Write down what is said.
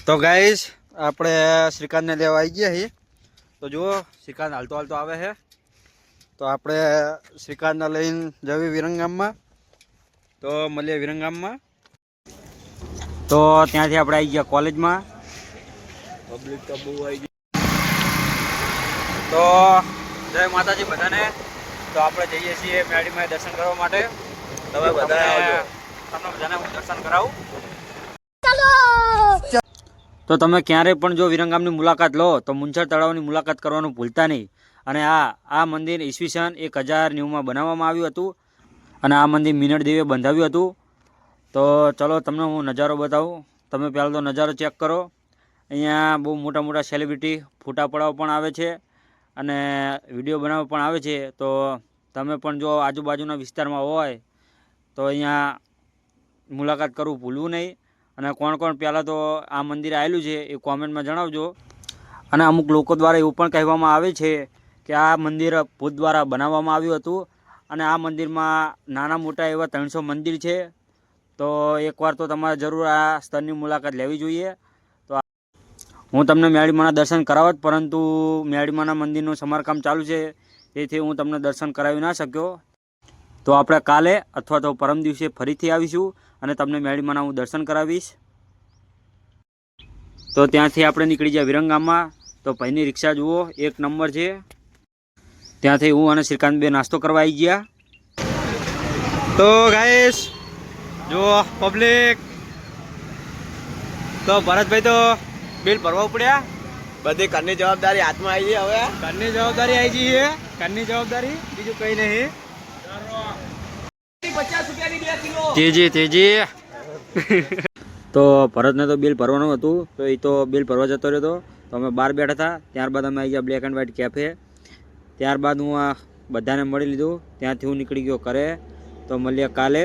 તો ગાઈસ આપણે શ્રીકાંતને લેવા આવી ગયા છીએ. તો જુઓ શ્રીકાંત હાલતો હાલતો આવે છે. તો આપણે શ્રીકાંતને લઈને જવી વિરંગામમાં. તો મળીએ વિરંગામમાં. તો ત્યાંથી આપણે આવી ગયા કોલેજમાં. પબ્લિક તો બહુ આવી ગઈ. તો જય માતાજી બધાને. તો આપણે જઈએ છીએ મેડીમાં દર્શન કરવા માટે. તમે બધા આવજો. તમને બધાને હું દર્શન કરાવું. તો તમે ક્યારે પણ જો વિરંગામની મુલાકાત લો તો મુંછર તળાવની મુલાકાત કરવાનું ભૂલતા નહીં. અને આ મંદિર ઈસવીસન 1090માં બનાવવામાં આવ્યું હતું અને આ મંદિર મીનળ દેવીએ બંધાવ્યું હતું. તો ચલો તમને હું નજારો બતાવું. તમે પહેલાં તો નજારો ચેક કરો. અહીંયા બહુ મોટા મોટા સેલિબ્રિટી ફોટા પડાવવા પણ આવે છે અને વિડીયો બનાવવા પણ આવે છે. તો તમે પણ જો આજુબાજુના વિસ્તારમાં હોય તો અહીંયા મુલાકાત કરવું ભૂલવું નહીં. અને કોણ કોણ પહેલાં તો આ મંદિર આવેલું છે એ કોમેન્ટમાં જણાવજો. અને અમુક લોકો દ્વારા એવું પણ કહેવામાં આવે છે કે આ મંદિર ભૂત દ્વારા બનાવવામાં આવ્યું હતું. અને આ મંદિરમાં નાના મોટા એવા 300 મંદિર છે. તો એકવાર તો તમારે જરૂર આ સ્થળની મુલાકાત લેવી જોઈએ. તો હું તમને મેડીમાના દર્શન કરાવત, પરંતુ મેડીમાના મંદિરનું સમારકામ ચાલુ છે તેથી હું તમને દર્શન કરાવી ના શક્યો. તો આપણે કાલે અથવા તો પરમ દિવસે ફરીથી આવીશું અને તમને મેડીમાના હું દર્શન કરાવીશ. તો ત્યાંથી આપણે નીકળી ગયા વિરંગામમાં. તો ભાઈની રિક્ષા જુઓ, 1 નંબર છે. ત્યાંથી હું અને શ્રીકાંત બે નાસ્તો કરવા આવી ગયા. તો ગાઈસ જુઓ પબ્લિક. તો ભરતભાઈ તો બિલ ભરવા પડ્યા. બધી ઘરની જવાબદારી હાથમાં આવી ગઈ. હવે ઘરની જવાબદારી આવી ગઈ છે. ઘરની જવાબદારી, બીજું કંઈ નહીં. તેજી તેજી. તો ભરતને તો બિલ ભરવાનું હતું તો એ તો બિલ ભરવા જતો રહ્યો. તો અમે બહાર બેઠા હતા. ત્યારબાદ અમે આવી ગયા બ્લેક એન્ડ વ્હાઇટ કેફે. ત્યારબાદ હું આ બધાને મળી લીધું. ત્યાંથી હું નીકળી ગયો ઘરે. તો મળીએ કાલે.